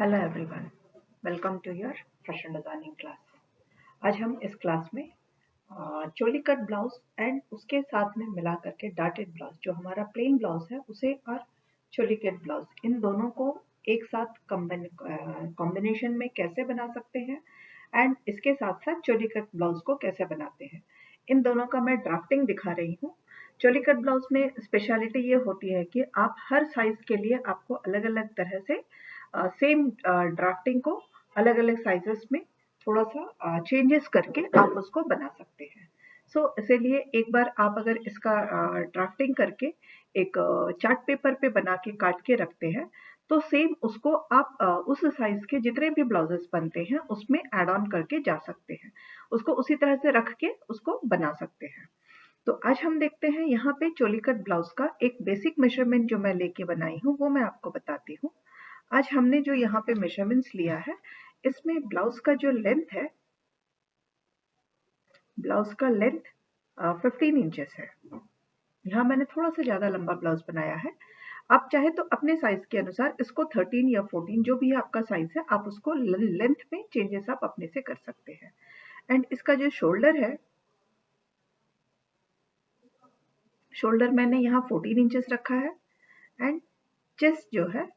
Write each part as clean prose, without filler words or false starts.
Hello everyone, welcome to your fashion designing class. आज हम इस क्लास में चोली कट ब्लाउज एंड उसके साथ में मिला करके डाटेड ब्लाउज, जो हमारा प्लेन ब्लाउज है उसे, और चोली कट ब्लाउज, इन दोनों को एक साथ कॉम्बिनेशन में कैसे बना सकते हैं एंड इसके साथ साथ चोली कट ब्लाउज को कैसे बनाते हैं, इन दोनों का मैं ड्राफ्टिंग दिखा रही हूँ। चोली कट ब्लाउज में स्पेशलिटी ये होती है कि आप हर साइज के लिए आपको अलग अलग तरह से सेम ड्राफ्टिंग को अलग अलग साइजेस में थोड़ा सा चेंजेस करके आप उसको बना सकते हैं। इसीलिए एक बार आप अगर इसका ड्राफ्टिंग करके एक चार्ट पेपर पे बना के काट के रखते हैं तो सेम उसको आप उस साइज के जितने भी ब्लाउजेस बनते हैं उसमें ऐड ऑन करके जा सकते हैं, उसको उसी तरह से रख के उसको बना सकते हैं। तो आज हम देखते हैं यहाँ पे चोली कट ब्लाउज का एक बेसिक मेजरमेंट जो मैं लेके बनाई हूँ वो मैं आपको बताती हूँ। आज हमने जो यहाँ पे मेजरमेंट्स लिया है, इसमें ब्लाउज का जो लेंथ है, ब्लाउज का लेंथ 15 इंचेस है। यहाँ मैंने थोड़ा सा ज्यादा लंबा ब्लाउज बनाया है। आप चाहे तो अपने साइज के अनुसार इसको 13 या 14 जो भी आपका साइज है आप उसको लेंथ में चेंजेस आप अपने से कर सकते हैं। एंड इसका जो शोल्डर है, शोल्डर मैंने यहाँ 14 इंचेस रखा है एंड चेस्ट जो है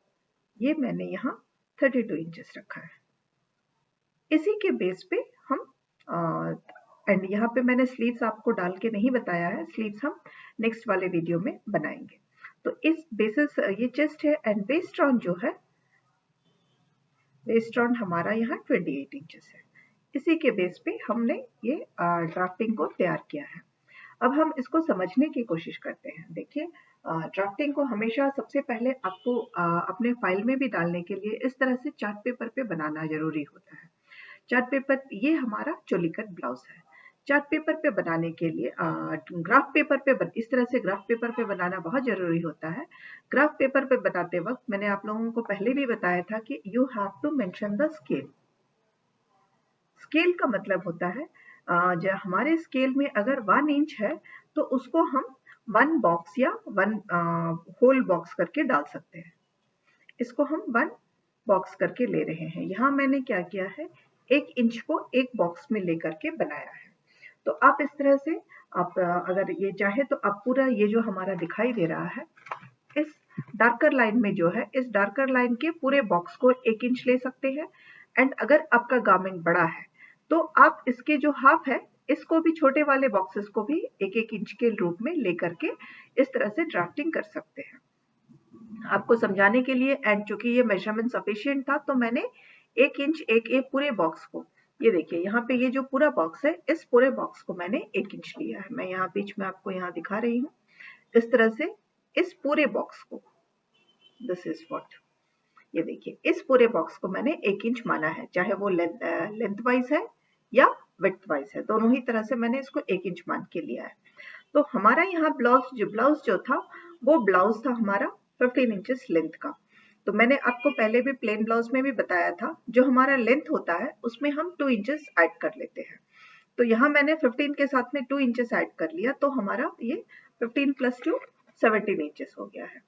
ये मैंने यहाँ 32 इंचेस रखा है। इसी के बेस पे हम एंड यहाँ पे मैंने स्लीव्स आपको डाल के नहीं बताया है, स्लीव्स हम नेक्स्ट वाले वीडियो में बनाएंगे। तो इस बेसिस ये चेस्ट है एंड वेस्टर्न जो है, वेस्टर्न हमारा यहाँ 28 इंचेस है। इसी के बेस पे हमने ये ड्राफ्टिंग को तैयार किया है। अब हम इसको समझने की कोशिश करते हैं। देखिए, ड्राफ्टिंग को हमेशा सबसे पहले आपको अपने फाइल में भी डालने के लिए इस तरह से चार्ट पेपर पे बनाना जरूरी होता है। चार्ट पेपर, ये हमारा चोली कट ब्लाउज है। चार्ट पेपर पे बनाने के लिए ग्राफ पेपर पे इस तरह से ग्राफ पेपर पे बनाना बहुत जरूरी होता है। ग्राफ पेपर पे बनाते वक्त मैंने आप लोगों को पहले भी बताया था कि you have to mention the scale. Scale का मतलब होता है जो हमारे स्केल में अगर 1 इंच है तो उसको हम 1 बॉक्स या 1 होल बॉक्स करके डाल सकते हैं। इसको हम 1 बॉक्स करके ले रहे हैं। यहाँ मैंने क्या किया है, 1 इंच को एक बॉक्स में लेकर के बनाया है। तो आप इस तरह से आप अगर ये चाहे तो आप पूरा ये जो हमारा दिखाई दे रहा है, इस डार्कर लाइन में जो है, इस डार्कर लाइन के पूरे बॉक्स को 1 इंच ले सकते हैं। एंड अगर आपका गारमेंट बड़ा है तो आप इसके जो हाफ है इसको भी, छोटे वाले बॉक्सेस को भी 1-1 इंच के रूप में लेकर के इस तरह से ड्राफ्टिंग कर सकते हैं। आपको समझाने के लिए, एंड चूंकि ये मेजरमेंट सफिशिएंट था तो मैंने 1 इंच एक पूरे बॉक्स को, ये देखिए यहाँ पे ये जो पूरा बॉक्स है, इस पूरे बॉक्स को मैंने 1 इंच लिया है। मैं यहाँ बीच में आपको यहाँ दिखा रही हूँ। इस तरह से इस पूरे बॉक्स को, दिस इज व्हाट, ये देखिए इस पूरे बॉक्स को मैंने 1 इंच माना है, चाहे वो लेंथ वाइज है या विड्थ वाइज है, दोनों ही तरह से मैंने इसको 1 इंच मान के लिया है। तो हमारा यहाँ ब्लाउज जो था वो ब्लाउज था हमारा 15 इंचेस लेंथ का। तो मैंने आपको पहले भी प्लेन ब्लाउज में भी बताया था, जो हमारा लेंथ होता है उसमें हम 2 इंचेस ऐड कर लेते हैं। तो यहाँ मैंने 15 के साथ में 2 इंचेस ऐड कर लिया, तो हमारा ये 15 प्लस 2 17 इंचेस हो गया है।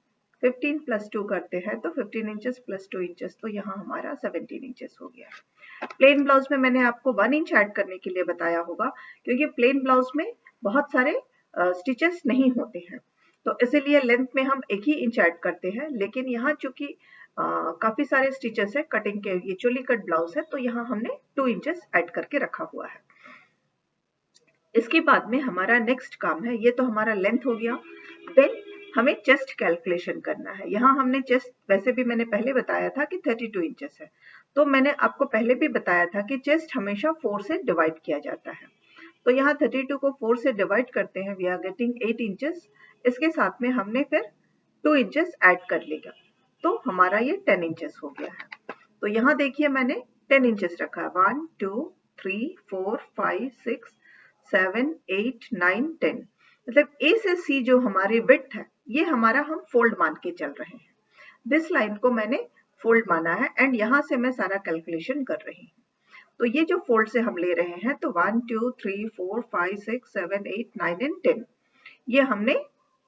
15 प्लस 2 करते हैं तो 15 इंचेस प्लस 2 इंचेस, तो यहाँ हमारा 17 इंचेस हो गया है। प्लेन ब्लाउज में मैंने आपको 1 इंच ऐड करने के लिए बताया होगा, क्योंकि प्लेन ब्लाउज में बहुत सारे स्टिचेस नहीं होते हैं, तो इसीलिए लेंथ में हम 1 ही इंच ऐड करते हैं। लेकिन यहाँ चूंकि काफी सारे स्टिचेस है कटिंग के, ये चोली कट ब्लाउज है, तो यहाँ हमने 2 इंचेस ऐड करके रखा हुआ है। इसके बाद में हमारा नेक्स्ट काम है, ये तो हमारा लेंथ हो गया। देन हमें चेस्ट कैलकुलेशन करना है। यहाँ हमने चेस्ट, वैसे भी मैंने पहले बताया था कि 32 इंचेस है, तो मैंने आपको पहले भी बताया था कि चेस्ट हमेशा 4 से डिवाइड किया जाता है। तो यहाँ 32 को 4 से डिवाइड करते हैं, वी आर गेटिंग 8 इंचेस। इसके साथ में हमने फिर 2 इंचेस ऐड कर लिया, तो हमारा ये 10 इंचेस हो गया है। तो यहाँ देखिए मैंने 10 इंचेस रखा है, 1 2 3 4 5 6 7 8 9 10, मतलब ए से सी जो हमारी विड्थ है ये हमारा हम फोल्ड मान के चल रहे हैं। दिस लाइन को मैंने फोल्ड माना है एंड यहाँ से मैं सारा कैलकुलेशन कर रही हूँ। तो ये जो फोल्ड से हम ले रहे हैं, तो 1 2 3 4 5 6 7 8 9 एंड 10, ये हमने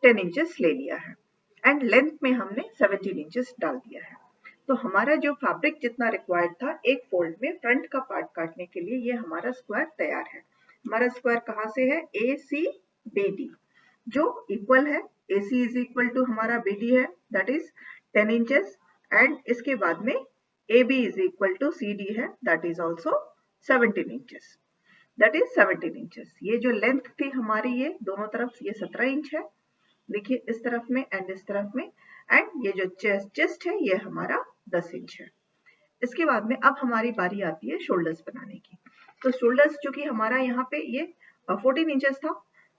10 इंचेस ले लिया है एंड लेंथ में हमने 17 इंचेस डाल दिया है। तो हमारा जो फैब्रिक जितना रिक्वायर्ड था एक फोल्ड में फ्रंट का पार्ट काटने के लिए, ये हमारा स्क्वायर तैयार है। हमारा स्क्वायर कहाँ से है? ACBD, जो इक्वल है, AC इज इक्वल टू हमारा BD है, दैट इज 10 इंचेस, एंड इसके बाद में AB is equal to CD है, that is also 17 inches, that is 17 inches. ये जो लेंथ थी हमारी, ये दोनों तरफ ये 17 इंच है, देखिए इस तरफ में एंड इस तरफ में, एंड ये जो चेस्ट है ये हमारा 10 इंच है। इसके बाद में अब हमारी बारी आती है शोल्डर्स बनाने की। तो शोल्डर्स चूंकि हमारा यहाँ पे ये 14 इंचेस था,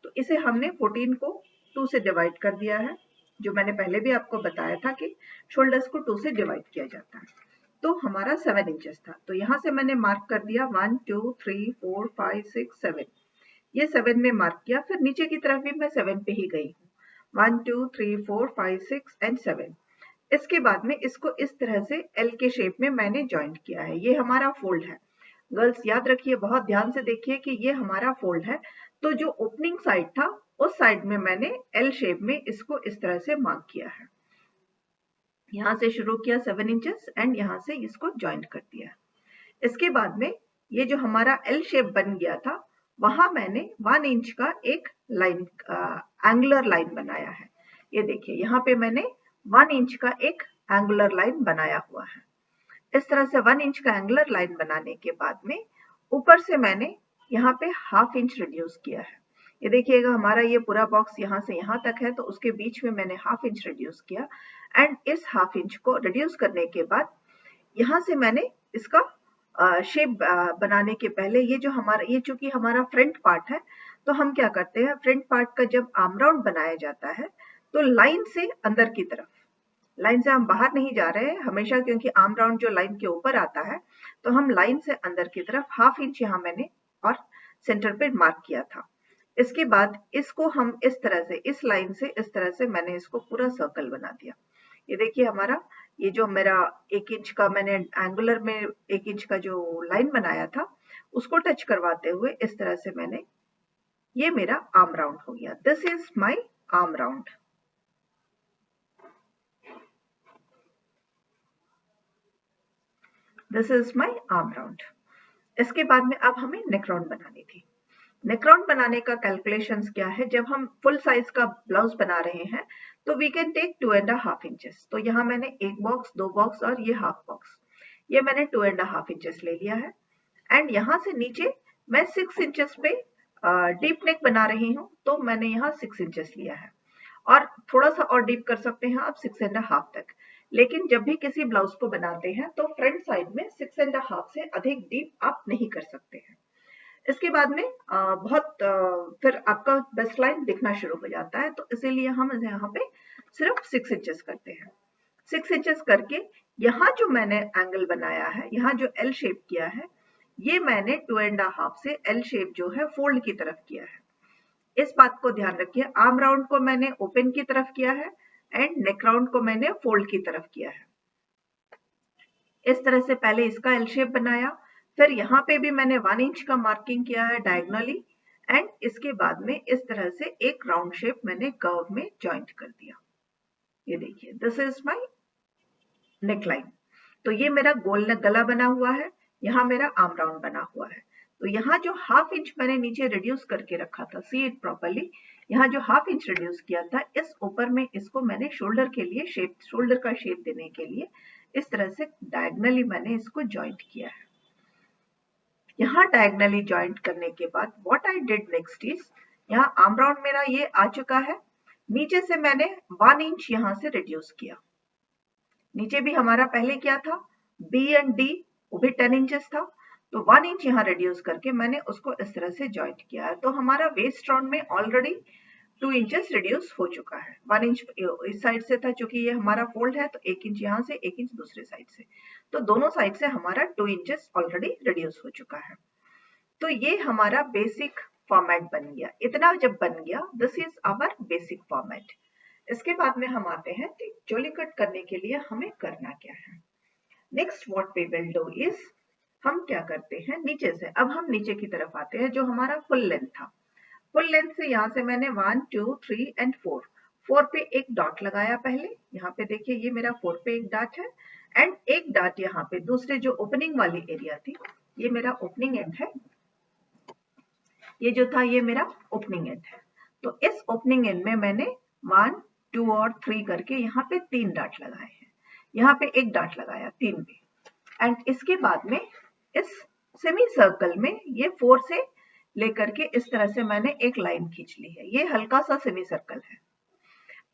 तो इसे हमने 14 को 2 से डिवाइड कर दिया है, जो मैंने पहले भी आपको बताया था कि शोल्डर्स को 2 से डिवाइड किया जाता है। तो हमारा 7 इंचेस था, तो यहाँ से मैंने मार्क कर दिया 1 2 3 4 5 6 7, ये 7 में मार्क किया। फिर नीचे की तरफ भी मैं 7 पे ही गई हूँ, 1 2 3 4 5 6 एंड 7। इसके बाद में इसको इस तरह से एल के शेप में मैंने जॉइंट किया है। ये हमारा फोल्ड है। गर्ल्स याद रखिए, बहुत ध्यान से देखिए कि ये हमारा फोल्ड है। तो जो ओपनिंग साइड था उस साइड में मैंने एल शेप में इसको इस तरह से मार्क किया है। यहाँ से शुरू किया 7 इंचेस एंड यहाँ से इसको जॉइंट कर दिया। इसके बाद में ये जो हमारा एल शेप बन गया था, वहां मैंने 1 इंच का एक लाइन, एंगुलर लाइन बनाया है। ये देखिए यहाँ पे मैंने 1 इंच का एक एंगुलर लाइन बनाया हुआ है। इस तरह से 1 इंच का एंगुलर लाइन बनाने के बाद में ऊपर से मैंने यहाँ पे हाफ इंच रिड्यूस किया है। ये देखिएगा हमारा ये पूरा बॉक्स यहाँ से यहाँ तक है, तो उसके बीच में मैंने हाफ इंच रिड्यूस किया, एंड इस हाफ इंच को रिड्यूस करने के बाद यहाँ से मैंने इसका शेप बनाने के पहले ये जो हमारा, ये चूंकि हमारा फ्रंट पार्ट है, तो हम क्या करते हैं, फ्रंट पार्ट का जब आर्म राउंड बनाया जाता है तो लाइन से अंदर की तरफ, लाइन से हम बाहर नहीं जा रहे हैं हमेशा, क्योंकि आर्म राउंड जो लाइन के ऊपर आता है, तो हम लाइन से अंदर की तरफ हाफ इंच यहाँ मैंने और सेंटर पे मार्क किया था। इसके बाद इसको हम इस तरह से, इस लाइन से इस तरह से मैंने इसको पूरा सर्कल बना दिया। ये देखिए हमारा, ये जो मेरा 1 इंच का मैंने एंगुलर में 1 इंच का जो लाइन बनाया था, उसको टच करवाते हुए इस तरह से मैंने, ये मेरा आर्म राउंड हो गया। This is my arm round. This is my arm round. इसके बाद में अब हमें नेक राउंड बनानी थी। नेक राउंड बनाने का कैलकुलेशंस क्या है, जब हम फुल साइज का ब्लाउज बना रहे हैं तो वी कैन टेक 2.5 इंचेस। तो यहाँ मैंने 1 बॉक्स, 2 बॉक्स और ये हाफ बॉक्स, ये मैंने 2.5 इंचेस ले लिया है। एंड यहाँ से नीचे मैं 6 इंचेस पे डीप नेक बना रही हूँ, तो मैंने यहाँ 6 इंचेस लिया है, और थोड़ा सा और डीप कर सकते हैं आप 6.5 तक। लेकिन जब भी किसी ब्लाउज को बनाते हैं तो फ्रंट साइड में 6.5 से अधिक डीप आप नहीं कर सकते हैं। इसके बाद में फिर आपका बेस्ट लाइन दिखना शुरू हो जाता है, तो इसीलिए हम यहाँ पे सिर्फ 6 इंचेस करते हैं। 6 इंचेस करके यहाँ जो मैंने एंगल बनाया है, यहाँ जो एल शेप किया है, ये मैंने 2.5 से एल शेप जो है फोल्ड की तरफ किया है। इस बात को ध्यान रखिए, आर्म राउंड को मैंने ओपन की तरफ किया है एंड नेक राउंड को मैंने फोल्ड की तरफ किया है। इस तरह से पहले इसका एल शेप बनाया, फिर यहाँ पे भी मैंने 1 इंच का मार्किंग किया है डायगोनली, एंड इसके बाद में इस तरह से एक राउंड शेप मैंने कर्व में जॉइंट कर दिया। ये देखिए, this is my neck line. तो ये मेरा गोल गला बना हुआ है, यहाँ मेरा आर्म राउंड बना हुआ है। तो यहाँ जो हाफ इंच मैंने नीचे रिड्यूस करके रखा था, सी इट प्रॉपर्ली, यहाँ जो हाफ इंच रिड्यूस किया था, इस ऊपर में इसको मैंने शोल्डर के लिए शेप, शोल्डर का शेप देने के लिए इस तरह से डायगोनली मैंने इसको जॉइंट किया है। यहाँ डायगोनली जॉइंट करने के बाद what I did next is, यहाँ आर्म राउंड मेरा ये आ चुका है, नीचे से मैंने 1 इंच यहाँ से रिड्यूस किया। नीचे भी हमारा पहले क्या था, बी एंड डी, वो भी 10 इंचेस था, तो 1 इंच यहाँ रिड्यूस करके मैंने उसको इस तरह से जॉइंट किया है। तो हमारा वेस्ट राउंड में ऑलरेडी 2 इंचेस रिड्यूस हो चुका है। 1 इंच इस साइड से था, क्योंकि ये हमारा फोल्ड है, तो 1 इंच यहाँ से, 1 इंच दूसरे साइड से, तो दोनों साइड से हमारा 2 इंचेस ऑलरेडी रिड्यूस हो चुका है। तो ये हमारा बेसिक फॉर्मेट बन गया। इतना जब बन गया, this is our basic format. इसके बाद में हम आते हैं कि चोली कट करने के लिए हमें करना क्या है। Next what we will do is, हम क्या करते हैं, नीचे से अब हम नीचे की तरफ आते हैं, जो हमारा फुल लेंथ था। फुल लेंथ से यहाँ से मैंने 1 2 3 एंड 4 पे एक डॉट लगाया पहले। यहाँ पे देखिए, ये मेरा 4 पे एक डॉट है, एंड एक डाट यहाँ पे दूसरे जो ओपनिंग वाली एरिया थी, ये मेरा ओपनिंग एंड है, ये जो था ये मेरा ओपनिंग एंड है। तो इस ओपनिंग एंड में मैंने 1 2 और 3 करके यहाँ पे 3 डाट लगाए हैं, यहाँ पे एक डाट लगाया 3 पे, एंड इसके बाद में इस सेमी सर्कल में ये 4 से लेकर के इस तरह से मैंने एक लाइन खींच ली है। ये हल्का सा सेमी सर्कल है,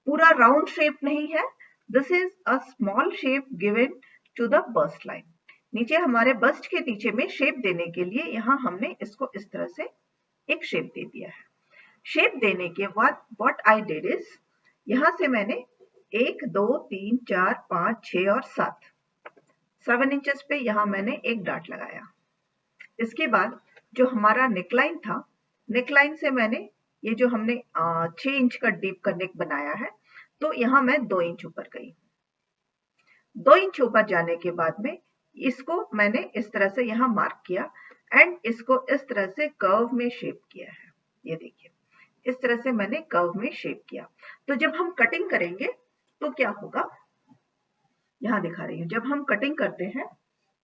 पूरा राउंड शेप नहीं है। This is a small shape given to the bust line. नीचे हमारे बस्ट के नीचे में शेप देने के लिए यहाँ हमने इसको इस तरह से एक शेप दे दिया है। शेप देने के बाद व्हाट आई डिड इज, यहां से मैंने 1 2 3 4 5 6 और 7 इंचेस पे यहाँ मैंने एक डाट लगाया। इसके बाद जो हमारा नेकलाइन था, नेकलाइन से मैंने ये जो हमने 6 इंच का डीप का नेक बनाया है, तो यहाँ मैं 2 इंच ऊपर गई। 2 इंच ऊपर जाने के बाद में इसको मैंने इस तरह से यहाँ मार्क किया एंड इसको इस तरह से कर्व में शेप किया है। ये देखिए, इस तरह से मैंने कर्व में शेप किया। तो जब हम कटिंग करेंगे तो क्या होगा, यहां दिखा रही हूं, जब हम कटिंग करते हैं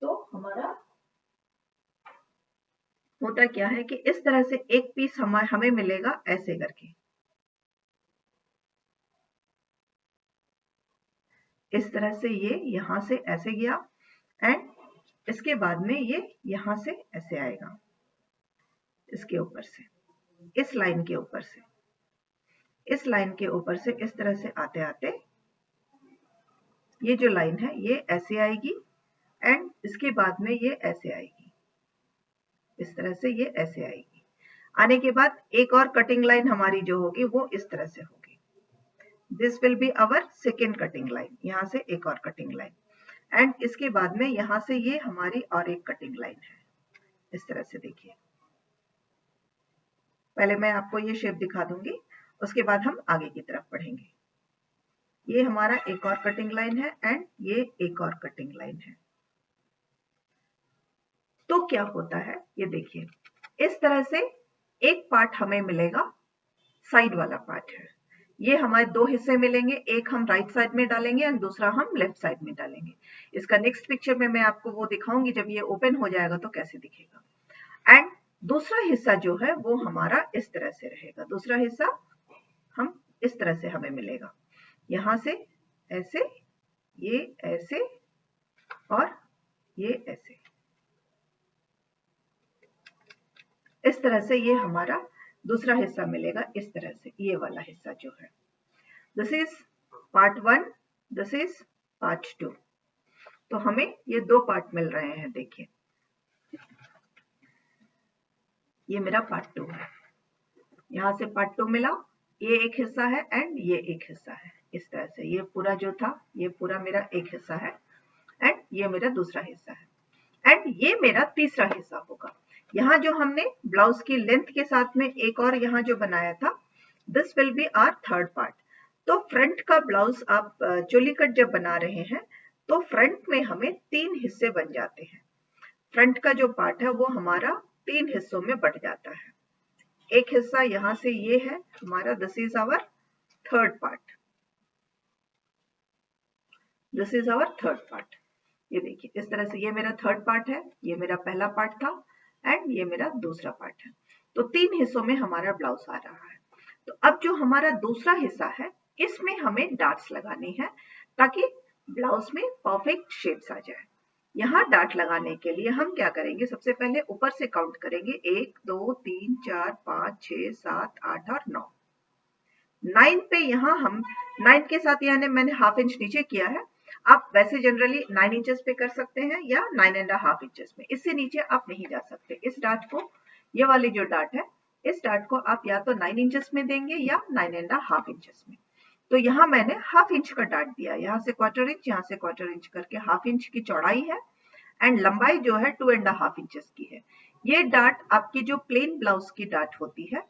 तो हमारा होता क्या है कि इस तरह से एक पीस हमें मिलेगा ऐसे करके, इस तरह से ये यहां से ऐसे गया एंड इसके बाद में ये यहां से ऐसे आएगा, इसके ऊपर से, इस लाइन के ऊपर से, इस लाइन के ऊपर से इस तरह से आते आते ये जो लाइन है ये ऐसे आएगी एंड इसके बाद में ये ऐसे आएगी, इस तरह से ये ऐसे आएगी। आने के बाद एक और कटिंग लाइन हमारी जो होगी वो इस तरह से होगी। This will be our second cutting line, यहां से एक और कटिंग लाइन एंड इसके बाद में यहां से ये हमारी और एक कटिंग लाइन है, इस तरह से। देखिए, पहले मैं आपको ये शेप दिखा दूंगी, उसके बाद हम आगे की तरफ बढ़ेंगे। ये हमारा एक और कटिंग लाइन है एंड ये एक और कटिंग लाइन है। तो क्या होता है, ये देखिए, इस तरह से एक पार्ट हमें मिलेगा, साइड वाला पार्ट है। ये हमारे 2 हिस्से मिलेंगे, एक हम राइट साइड में डालेंगे और दूसरा हम लेफ्ट साइड में डालेंगे। इसका नेक्स्ट पिक्चर में मैं आपको वो दिखाऊंगी, जब ये ओपन हो जाएगा तो कैसे दिखेगा। एंड दूसरा हिस्सा जो है वो हमारा इस तरह से रहेगा, दूसरा हिस्सा हम इस तरह से हमें मिलेगा, यहां से ऐसे, ये ऐसे और ये ऐसे, इस तरह से ये हमारा दूसरा हिस्सा मिलेगा, इस तरह से ये वाला हिस्सा जो है। This is part 1, this is part 2। तो हमें ये 2 पार्ट मिल रहे हैं। देखिए, ये मेरा पार्ट 2 है, यहां से पार्ट 2 मिला, ये एक हिस्सा है एंड ये एक हिस्सा है, इस तरह से। ये पूरा जो था ये पूरा मेरा एक हिस्सा है एंड ये मेरा दूसरा हिस्सा है एंड ये मेरा तीसरा हिस्सा होगा। यहाँ जो हमने ब्लाउज की लेंथ के साथ में एक और यहाँ जो बनाया था, this will be our third part. तो फ्रंट का ब्लाउज आप चोली कट जब बना रहे हैं तो फ्रंट में हमें 3 हिस्से बन जाते हैं। फ्रंट का जो पार्ट है वो हमारा 3 हिस्सों में बट जाता है। एक हिस्सा यहाँ से ये है हमारा, this is our third part, this is our third part. ये देखिए, इस तरह से ये मेरा थर्ड पार्ट है, ये मेरा पहला पार्ट था एंड ये मेरा दूसरा पार्ट है। तो 3 हिस्सों में हमारा ब्लाउज आ रहा है। तो अब जो हमारा दूसरा हिस्सा है इसमें हमें डाट्स लगानी है ताकि ब्लाउज में परफेक्ट शेप्स आ जाए। यहाँ डाट लगाने के लिए हम क्या करेंगे, सबसे पहले ऊपर से काउंट करेंगे, 1 2 3 4 5 6 7 8 और 9। 9 पे यहाँ हम 9 के साथ यानी मैंने हाफ इंच नीचे किया है। आप वैसे जनरली 9 इंचेस पे कर सकते हैं या 9.5 इंचेस में, इससे नीचे आप नहीं जा सकते। इस डाट को, ये वाली जो डाट है, इस डाट को आप या तो 9 इंचेस में देंगे या 9.5 इंचेस में। तो यहाँ मैंने हाफ इंच का डाट दिया, यहाँ से क्वार्टर इंच, यहाँ से क्वार्टर इंच करके हाफ इंच की चौड़ाई है एंड लंबाई जो है 2.5 इंचेस की है। ये डाट आपकी जो प्लेन ब्लाउज की डाट होती है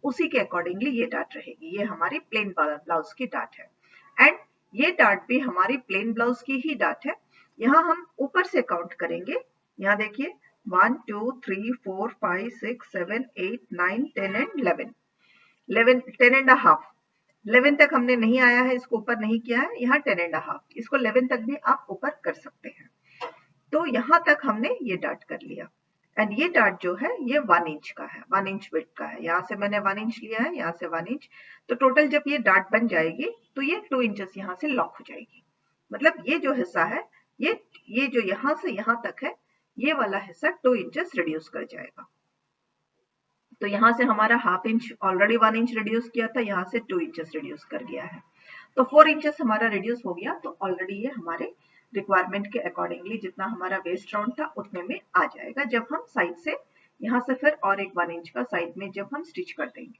उसी के अकॉर्डिंगली ये डाट रहेगी। ये हमारी प्लेन ब्लाउज की डाट है एंड ये डाट भी हमारी प्लेन ब्लाउज की ही डाट है। यहाँ हम ऊपर से काउंट करेंगे, यहाँ देखिए 1 2 3 4 5 6 7 8 9 10 एंड 11, 10.5। 11 तक हमने नहीं आया है, इसको ऊपर नहीं किया है, यहाँ 10.5, इसको 11 तक भी आप ऊपर कर सकते हैं। तो यहाँ तक हमने ये डार्ट कर लिया एंड ये डार्ट जो है ये 1 इंच का है, 1 इंच विड्थ का है। यहाँ से मैंने 1 इंच लिया है, यहाँ से 1 इंच, तो टोटल जब ये डार्ट बन जाएगी तो ये 2 इंचेस यहाँ से लॉक हो जाएगी। मतलब ये जो हिस्सा है ये जो यहाँ से यहाँ तक है, ये वाला हिस्सा 2 इंचेस रिड्यूस कर जाएगा। तो यहाँ से हमारा half inch already 1 inch reduce किया था, यहाँ से 2 इंचेस रिड्यूस कर गया है, तो 4 इंचेस हमारा रिड्यूस हो गया। तो ऑलरेडी ये हमारे रिक्वायरमेंट के अकॉर्डिंगली जितना हमारा वेस्ट राउंड था उतने में आ जाएगा, जब हम साइड से यहाँ से फिर और एक 1 इंच का साइड में जब हम स्टिच कर देंगे।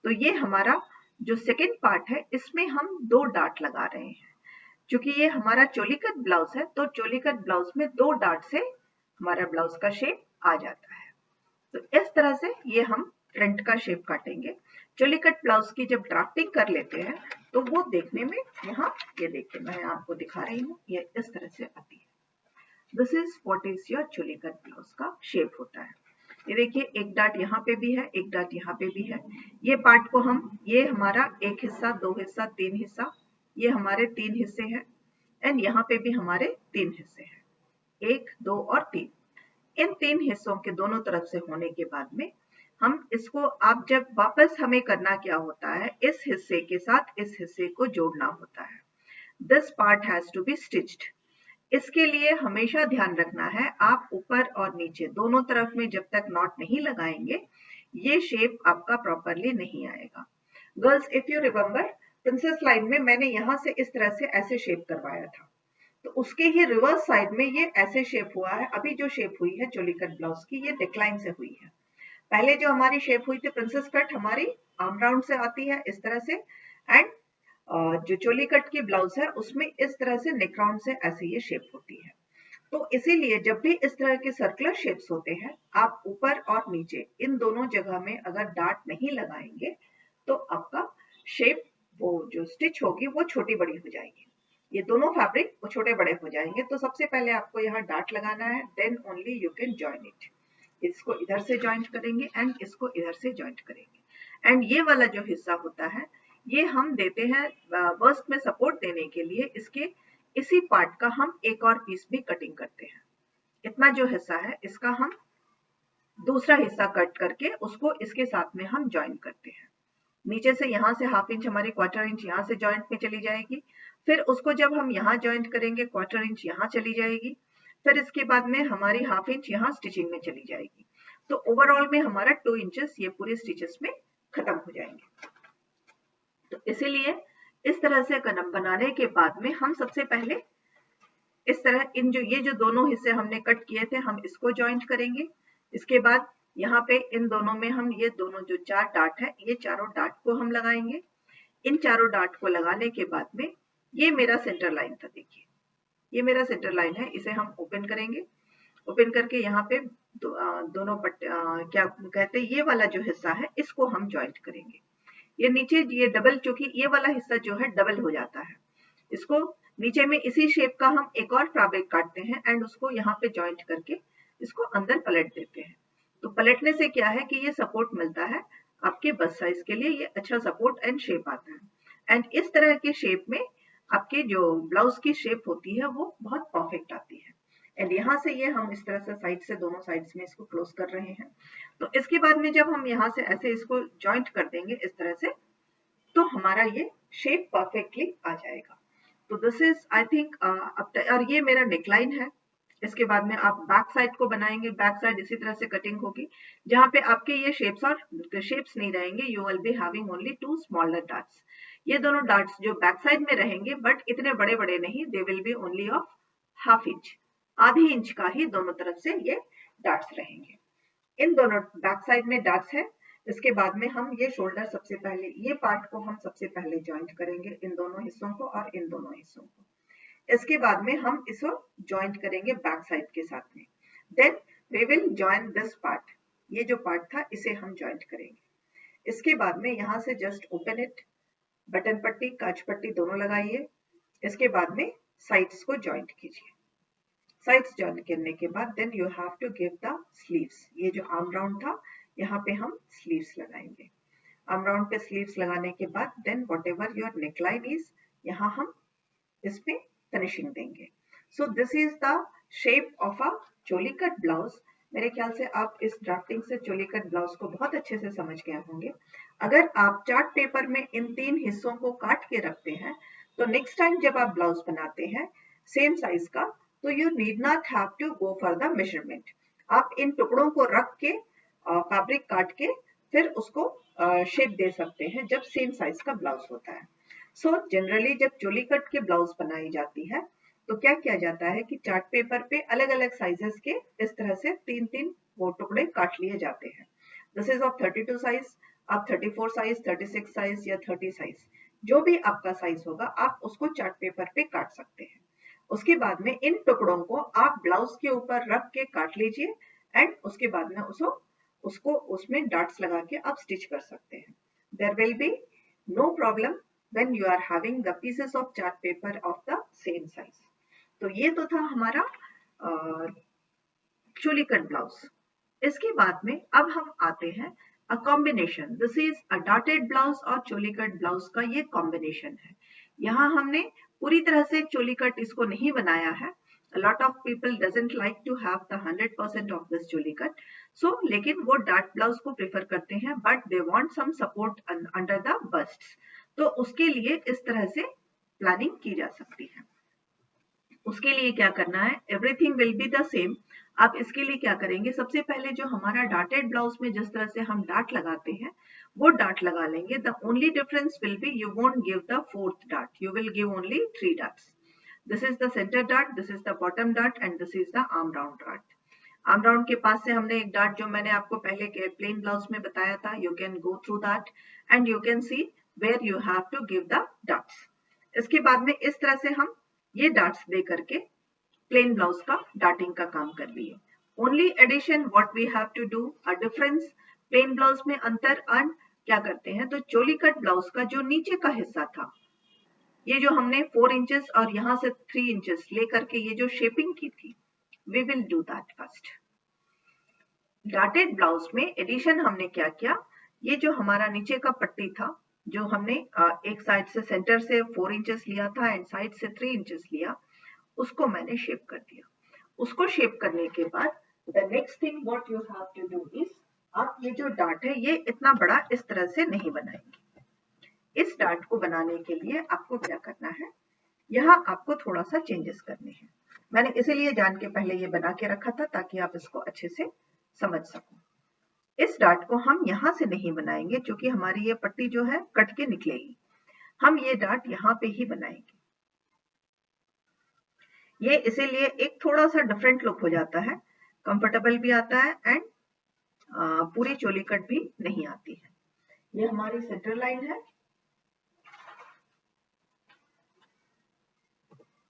तो ये हमारा जो सेकेंड पार्ट है इसमें हम 2 डार्ट लगा रहे हैं। क्योंकि ये हमारा चोली कट ब्लाउज है, तो चोली कट ब्लाउज में 2 डार्ट से हमारा ब्लाउज का शेप आ जाता है। तो इस तरह से ये हम फ्रंट का शेप काटेंगे। चोली कट ब्लाउज की जब ड्राफ्टिंग कर लेते हैं तो वो देखने में, यहाँ ये देखिए मैं आपको दिखा रही हूँ, ये इस तरह से आती है। This is what is your choli cut blouse का शेप होता है। ये देखिए एक डार्ट यहाँ पे भी है, एक डार्ट यहाँ पे भी है। ये पार्ट को हम, ये हमारा एक हिस्सा, 2 हिस्सा, 3 हिस्सा, ये हमारे 3 हिस्से हैं एंड यहाँ पे भी हमारे 3 हिस्से हैं, 1, 2 और 3। इन 3 हिस्सों के दोनों तरफ से होने के बाद में हम इसको, आप जब वापस हमें करना क्या होता है, इस हिस्से के साथ इस हिस्से को जोड़ना होता है। This part has to be stitched. इसके लिए हमेशा ध्यान रखना है, आप ऊपर और नीचे दोनों तरफ में जब तक नॉट नहीं लगाएंगे ये शेप आपका प्रॉपरली नहीं आएगा। Girls if you remember, princess line में मैंने यहाँ से इस तरह से ऐसे शेप करवाया था, तो उसके ही रिवर्स साइड में ये ऐसे शेप हुआ है। अभी जो शेप हुई है चोली कट ब्लाउज की, ये डिक्लाइन से हुई है। पहले जो हमारी शेप हुई थी प्रिंसेस कट, हमारी आर्म राउंड से आती है इस तरह से, एंड जो चोली कट की ब्लाउज है उसमें इस तरह से नेक राउंड से ऐसे ये शेप होती है। तो इसीलिए जब भी इस तरह के सर्कुलर शेप्स होते हैं, आप ऊपर और नीचे इन दोनों जगह में अगर डार्ट नहीं लगाएंगे तो आपका शेप, वो जो स्टिच होगी वो छोटी बड़ी हो जाएगी, ये दोनों फैब्रिक वो छोटे बड़े हो जाएंगे। तो सबसे पहले आपको यहाँ डार्ट लगाना है, then only you can join it. इसको इधर से जॉइंट करेंगे एंड इसको इधर से जॉइंट करेंगे। एंड ये वाला जो हिस्सा होता है ये हम देते हैं बस्ट में सपोर्ट देने के लिए, इसके इसी पार्ट का हम एक और पीस भी कटिंग करते हैं। इतना जो हिस्सा है इसका हम दूसरा हिस्सा कट करके उसको इसके साथ में हम जॉइन करते हैं। नीचे से यहाँ से हाफ इंच हमारी 1/4 इंच यहाँ से जॉइंट में चली जाएगी, फिर उसको जब हम यहाँ जॉइंट करेंगे 1/4 इंच यहाँ चली जाएगी, फिर इसके बाद में हमारी हाफ इंच यहाँ स्टिचिंग में चली जाएगी। तो ओवरऑल में हमारा 2 इंचेस ये पूरे स्टिचेस में खत्म हो जाएंगे। तो इसीलिए इस तरह से कलम बनाने के बाद में हम सबसे पहले इस तरह ये जो दोनों हिस्से हमने कट किए थे हम इसको जॉइंट करेंगे। इसके बाद यहाँ पे इन दोनों में हम ये दोनों जो 4 डार्ट है, ये चारों डार्ट को हम लगाएंगे। इन चारों डार्ट को लगाने के बाद में ये मेरा सेंटर लाइन था, देखिए ये मेरा सेंटर लाइन है, इसे हम ओपन करेंगे। ओपन करके यहाँ पे दोनों क्या कहते हैं, ये वाला जो हिस्सा है इसको हम जॉइंट करेंगे। ये नीचे ये डबल, चूंकि ये वाला हिस्सा जो है डबल हो जाता है, इसको नीचे में इसी शेप का हम एक और फैब्रिक काटते हैं एंड उसको यहाँ पे जॉइंट करके इसको अंदर पलट देते हैं। तो पलटने से क्या है कि ये सपोर्ट मिलता है आपके बस्ट साइज के लिए, ये अच्छा सपोर्ट एंड शेप आता है। एंड इस तरह के शेप में आपके जो ब्लाउज की शेप होती है वो बहुत परफेक्ट आती है। एंड यहाँ से ये हम इस तरह से साइड से दोनों साइड्स में इसको क्लोज कर रहे हैं। तो इसके बाद में जब हम यहाँ से ऐसे इसको जॉइंट कर देंगे इस तरह से, तो हमारा ये शेप परफेक्टली आ जाएगा। तो दिस इज आई थिंक, और ये मेरा नेकलाइन है। इसके बाद में आप बैक साइड को बनाएंगे, बैक साइड इसी तरह से कटिंग होगी, जहाँ पे आपके ये शेप्स और शेप्स नहीं रहेंगे, you will be having only 2 smaller darts. ये दोनों डार्ट्स जो बैक साइड में रहेंगे बट इतने बड़े बड़े नहीं, they will be only of half inch, आधी इंच का ही दोनों तरफ से ये डार्ट्स रहेंगे। इन दोनों बैक साइड में डार्ट्स है। इसके बाद में हम ये शोल्डर, सबसे पहले ये पार्ट को हम सबसे पहले जॉइंट करेंगे, इन दोनों हिस्सों को और इन दोनों हिस्सों को। इसके बाद में हम इसको जॉइंट करेंगे बैक साइड के साथ में। Then we will join this part, ये जो पार्ट था इसे हम जॉइंट करेंगे। इसके बाद में यहाँ से जस्ट ओपन इट, बटन पट्टी काज पट्टी दोनों लगाइए। इसके बाद में साइड्स को जॉइंट कीजिए। साइड्स जॉइंट करने के बाद then you have to give the sleeves. ये जो आर्म राउंड था यहाँ पे हम स्लीव्स लगाएंगे। आर्म राउंड पे स्लीव्स लगाने के बाद then whatever your neckline is, यहाँ हम इसमें फिनिशिंग देंगे। So this is the shape of a choli cut blouse. मेरे ख्याल से आप इस ड्राफ्टिंग से चोली कट ब्लाउज को बहुत अच्छे से समझ गए होंगे। अगर आप चार्ट पेपर में इन 3 हिस्सों को काट के रखते हैं तो नेक्स्ट टाइम जब आप ब्लाउज बनाते हैं सेम साइज का, तो you need not have to go for the measurement. आप इन टुकड़ों को रख के फैब्रिक काट के फिर उसको शेप दे सकते हैं जब सेम साइज का ब्लाउज होता है। सो जनरली जब चोली कट के ब्लाउज बनाई जाती है तो क्या किया जाता है कि चार्ट पेपर पे अलग अलग साइजेस के इस तरह से 3-3 वो टुकड़े काट लिए जाते हैं। दिस इज ऑफ 32 साइज, आप 34 साइज, 36 साइज या 30 साइज, जो भी आपका साइज होगा आप उसको चार्ट पेपर पे काट सकते हैं। उसके बाद में इन टुकड़ों को आप ब्लाउज के ऊपर रख के काट लीजिए एंड उसके बाद में उसको उसमें डॉट्स लगा के आप स्टिच कर सकते हैं। There will be no problem when you are having the pieces of chart paper of the same size। तो ये तो था हमारा चोली कट ब्लाउज। इसके बाद में अब हम आते हैं a combination. This is a dotted blouse और चोली कट ब्लाउज का ये कॉम्बिनेशन है। यहाँ हमने पूरी तरह से चोली कट इसको नहीं बनाया है। A lot of people doesn't like to have the 100% of this choli cut, so लेकिन वो डॉट ब्लाउज को प्रेफर करते हैं but they want some support under the bust. तो उसके लिए इस तरह से प्लानिंग की जा सकती है। उसके लिए क्या करना है, everything will be the same. आप इसके लिए क्या करेंगे, सबसे पहले जो हमारा डॉटेड ब्लाउज में जिस तरह से हम डॉट लगाते हैं वो डॉट लगा लेंगे। The only difference will be you won't give the fourth dot, you will give only 3 dots. This is the centre dot, this is the bottom dot and this is the arm round dot. Arm round के पास से हमने एक dot जो मैंने आपको पहले के plane blouse में बताया था, you can go through that and you can see where you have to give the dots. इसके बाद में इस तरह से हम ये डॉट्स दे करके प्लेन ब्लाउज का डॉटिंग का काम कर लिए। Only addition what we have to do a difference, plain blouse में अंतर अन क्या करते हैं, तो चोली कट ब्लाउज का जो नीचे का हिस्सा था, ये जो हमने 4 इंचेस और यहाँ से 3 इंचेस लेकर के ये जो शेपिंग की थी, we will do that first. Dotted blouse में एडिशन हमने क्या किया, ये जो हमारा नीचे का पट्टी था, जो हमने एक साइड से सेंटर से 4 इंचेस लिया था एंड साइड से 3 इंचेस लिया, उसको मैंने शेप कर दिया। उसको शेप करने के बाद the next thing what you have to do is, आप ये जो डॉट है ये इतना बड़ा इस तरह से नहीं बनाएंगे। इस डॉट को बनाने के लिए आपको क्या करना है, यहाँ आपको थोड़ा सा चेंजेस करने हैं। मैंने इसीलिए जान के पहले ये बना के रखा था ताकि आप इसको अच्छे से समझ सको। इस डॉट को हम यहाँ से नहीं बनाएंगे क्योंकि हमारी ये पट्टी जो है कट के निकलेगी। हम ये डॉट यहाँ पे ही बनाएंगे। ये इसीलिए एक थोड़ा सा डिफरेंट लुक हो जाता है, कंफर्टेबल भी आता है एंड पूरी चोली कट भी नहीं आती है। ये हमारी सेंटर लाइन है,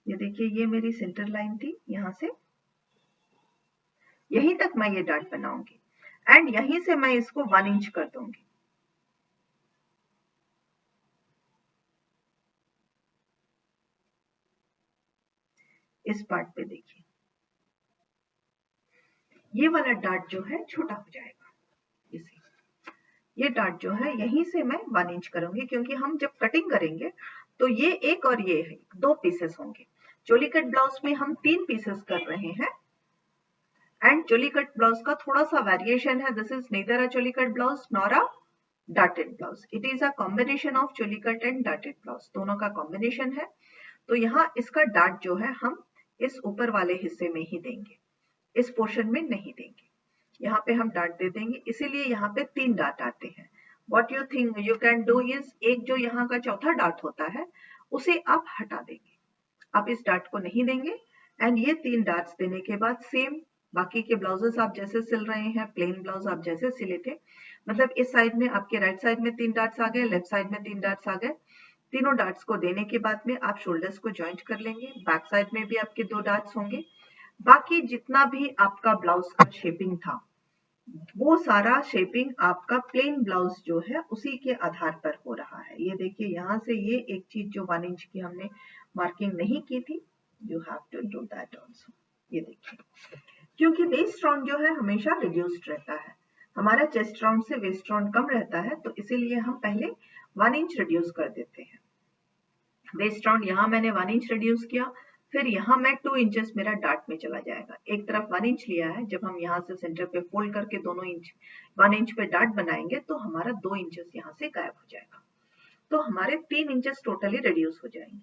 ये देखिए ये मेरी सेंटर लाइन थी, यहाँ से यहीं तक मैं ये डॉट बनाऊंगी एंड यहीं से मैं इसको 1 इंच कर दूंगी। इस पार्ट पे देखिए ये वाला डॉट जो है छोटा हो जाएगा, इसे ये डॉट जो है यहीं से मैं 1 इंच करूंगी क्योंकि हम जब कटिंग करेंगे तो ये एक और ये है 2 पीसेस होंगे। चोली कट ब्लाउज में हम 3 पीसेस कर रहे हैं एंड चोली कट ब्लाउज का थोड़ा सा वेरिएशन है। This is neither a choli cut blouse nor a dotted blouse, it is a combination of choli cut and dotted blouse, दोनों का कॉम्बिनेशन है। तो यहाँ इसका डॉट जो है हम इस ऊपर वाले हिस्से में ही देंगे, इस पोर्शन में नहीं देंगे। यहाँ पे हम डॉट दे देंगे, इसीलिए यहाँ पे 3 डॉट आते हैं। What you think you can do is, एक जो यहाँ का चौथा डॉट होता है उसे आप हटा देंगे, आप इस डॉट को नहीं देंगे एंड ये 3 डॉट्स देने के बाद सेम बाकी के ब्लाउजेस आप जैसे सिल रहे हैं, प्लेन ब्लाउज आप जैसे सिले थे, मतलब इस साइड में आपके राइट साइड में 3 डॉट्स आ गए, लेफ्ट साइड में 3 डॉट्स आ गए। तीनों डॉट्स को देने के बाद में आप शोल्डर्स को ज्वाइंट कर लेंगे, बैक साइड में भी आपके 2 डॉट्स होंगे। बाकी जितना भी आपका ब्लाउज का शेपिंग था वो सारा शेपिंग आपका प्लेन ब्लाउज जो है उसी के आधार पर हो रहा है। ये देखिए यहाँ से ये एक चीज जो 1 इंच की हमने मार्किंग नहीं की थी, you have to do that also. ये देखिए क्योंकि बेस राउंड जो है हमेशा रिड्यूस्ड रहता है, हमारा चेस्ट राउंड से वेस्ट राउंड कम रहता है, तो इसीलिए हम पहले 1 इंच रिड्यूस कर देते हैं। वेस्ट राउंड यहाँ मैंने 1 इंच रिड्यूस किया, फिर यहाँ मैं 2 इंचेस मेरा डार्ट में चला जाएगा। एक तरफ 1 इंच लिया है, जब हम यहाँ से सेंटर पे फोल्ड करके दोनों इंच 1 इंच पे डार्ट बनाएंगे तो हमारा 2 इंचेस यहाँ से गायब हो जाएगा, तो हमारे 3 इंचेस टोटली रिड्यूस हो जाएंगे।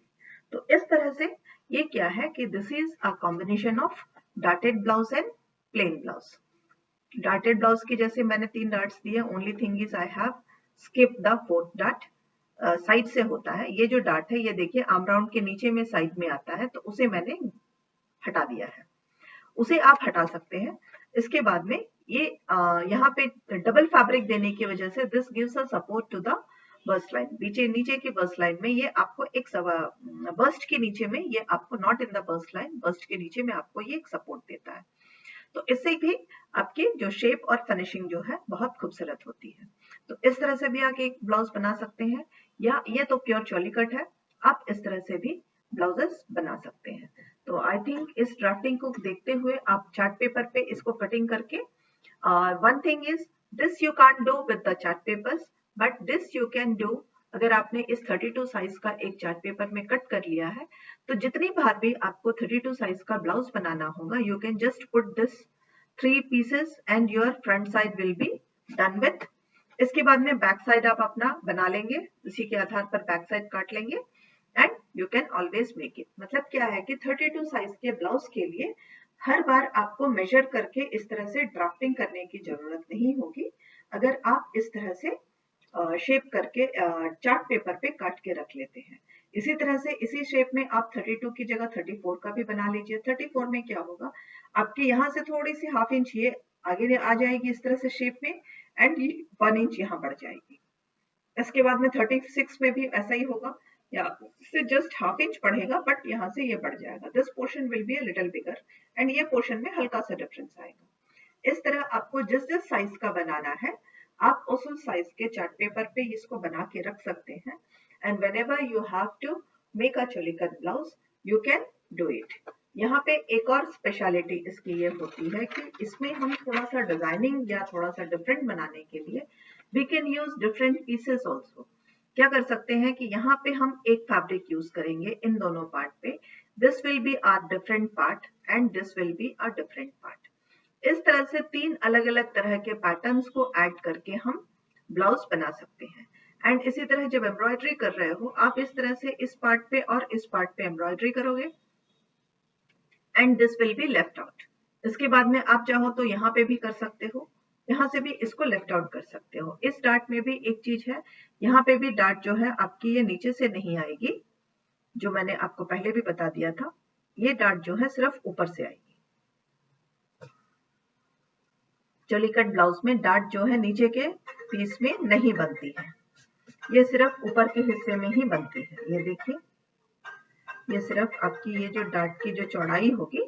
तो इस तरह से ये क्या है कि this is a combination of darted blouse and plain blouse. Darted blouse की जैसे मैंने 3 डार्ट्स दिए, only thing is I have skip the 4th dart. Side से होता है ये जो डार्ट है, ये देखिए आर्म राउंड के नीचे में साइड में आता है, तो उसे मैंने हटा दिया है, उसे आप हटा सकते हैं। इसके बाद में ये यहाँ पे डबल फैब्रिक देने की वजह से this gives a support to the bust line. नीचे की बस्ट लाइन में ये आपको एक बस्ट के नीचे में ये आपको not in the bust line, bust के नीचे में आपको ये एक सपोर्ट देता है, तो इससे भी आपकी जो शेप और फिनिशिंग जो है बहुत खूबसूरत होती है। तो इस तरह से भी आप एक ब्लाउज बना सकते हैं, या ये तो प्योर चोली कट है, आप इस तरह से भी ब्लाउजेस बना सकते हैं। तो आई थिंक इस ड्राफ्टिंग को देखते हुए आप चार्ट पेपर पे इसको कटिंग करके, one thing is this you can't do with the chart papers, but this you can do. अगर आपने इस 32 साइज का एक चार्ट पेपर में कट कर लिया है, तो जितनी बार भी आपको 32 साइज का ब्लाउज बनाना होगा, you can just put this 3 pieces and your front side will be done with। इसके बाद में बैक साइड आप अपना बना लेंगे, उसी के आधार पर बैक साइड काट लेंगे and you can always make it. मतलब क्या है कि 32 साइज के ब्लाउज के लिए हर बार आपको मेजर करके इस तरह से ड्राफ्टिंग करने की जरूरत नहीं होगी, अगर आप इस तरह से शेप करके चार्ट पेपर पे काट के रख लेते हैं। इसी तरह से इसी शेप में आप 32 की जगह 34 का भी बना लीजिए। 34 में क्या होगा, आपके यहाँ से थोड़ी सी ½ इंच ये आगे आ जाएगी इस तरह से शेप में, एंड 1 इंच यहाँ बढ़ जाएगी। इसके बाद में 36 में भी ऐसा ही होगा, या से जस्ट ½ इंच बढ़ेगा, बट यहाँ से ये बढ़ जाएगा। This portion will be a little bigger and ये पोर्शन में हल्का सा डिफरेंस आएगा। इस तरह आपको जिस साइज का बनाना है, आप उस साइज के चार्ट पेपर पे इसको बना के रख सकते हैं, and whenever you have to make a choli cut blouse you can do it. यहाँ पे एक और स्पेशलिटी इसकी ये होती है कि इसमें हम थोड़ा सा डिजाइनिंग या थोड़ा सा डिफरेंट बनाने के लिए we can use different pieces also. क्या कर सकते हैं कि यहाँ पे हम एक फैब्रिक यूज करेंगे इन दोनों पार्ट पे, this will be our different part and this will be a different part. इस तरह से 3 अलग अलग तरह के पैटर्न्स को ऐड करके हम ब्लाउज बना सकते हैं। एंड इसी तरह जब एम्ब्रॉयडरी कर रहे हो, आप इस तरह से इस पार्ट पे और इस पार्ट पे एम्ब्रॉयडरी करोगे and this will be left out. इसके बाद में आप चाहो तो यहाँ पे भी कर सकते हो, यहाँ से भी इसको लेफ्ट आउट कर सकते हो। इस डार्ट में भी एक चीज है, यहाँ पे भी डार्ट जो है आपकी ये नीचे से नहीं आएगी, जो मैंने आपको पहले भी बता दिया था, ये डार्ट जो है सिर्फ ऊपर से आएगी। चोली कट ब्लाउज में डार्ट जो है नीचे के पीस में नहीं बनती है, ये सिर्फ ऊपर के हिस्से में ही बनती है। ये देखिए, ये सिर्फ आपकी ये जो डार्ट की जो चौड़ाई होगी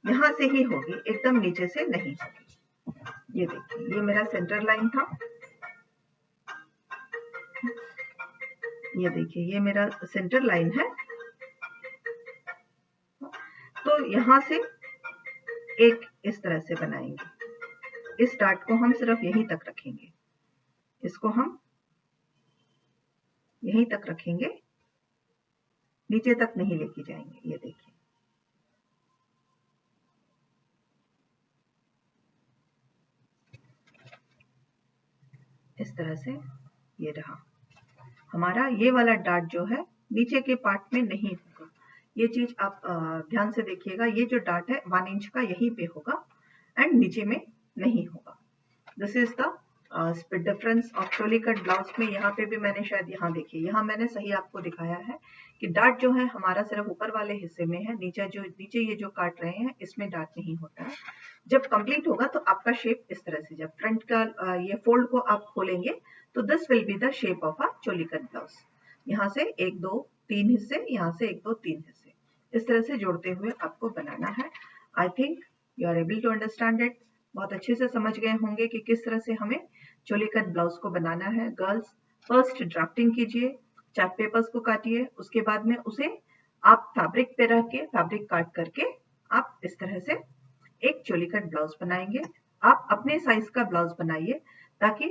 यहाँ से ही होगी, एकदम नीचे से नहीं होगी। ये देखिए, ये मेरा सेंटर लाइन था, ये देखिए ये मेरा सेंटर लाइन है, तो यहाँ से एक इस तरह से बनाएंगे। इस डार्ट को हम सिर्फ यहीं तक रखेंगे, इसको हम यहीं तक रखेंगे, नीचे तक नहीं लेके जाएंगे। ये देखिए, इस तरह से ये रहा हमारा। ये वाला डार्ट जो है नीचे के पार्ट में नहीं होगा, ये चीज आप ध्यान से देखिएगा। ये जो डार्ट है 1 इंच का यहीं पे होगा एंड नीचे में नहीं होगा। This is the difference of choli cut blouse में। यहाँ पे भी मैंने शायद, यहाँ देखिए, यहाँ मैंने सही आपको दिखाया है कि डार्ट जो है हमारा सिर्फ ऊपर वाले हिस्से में है, नीचे ये जो काट रहे हैं इसमें डार्ट नहीं होता है। जब कंप्लीट होगा तो आपका शेप इस तरह से, जब फ्रंट का ये फोल्ड को आप खोलेंगे तो this will be the shape of a choli cut blouse. यहाँ से 1 2 3 हिस्से, यहाँ से 1 2 3 हिस्से, इस तरह से जोड़ते हुए आपको बनाना है। I think you are able to understand it. बहुत अच्छे से समझ गए होंगे कि किस तरह से हमें चोली कट ब्लाउज को बनाना है। गर्ल्स, फर्स्ट ड्राफ्टिंग कीजिए, चार्ट पेपर्स को काटिए, उसके बाद में उसे आप फैब्रिक पे रख के, फैब्रिक काट करके आप इस तरह से एक चोली कट ब्लाउज बनाएंगे। आप अपने साइज का ब्लाउज बनाइए ताकि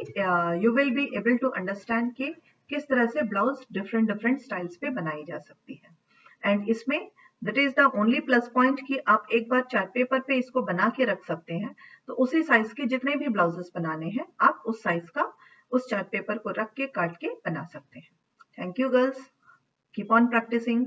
you will be able to understand कि किस तरह से ब्लाउज डिफरेंट स्टाइल्स पे बनाई जा सकती है। एंड इसमें that is the only plus point कि आप एक बार चार्ट पेपर पे इसको बना के रख सकते हैं, तो उसी साइज के जितने भी ब्लाउजेस बनाने हैं आप उस साइज का उस चार्ट पेपर को रख के काट के बना सकते हैं। Thank you girls, keep on practising.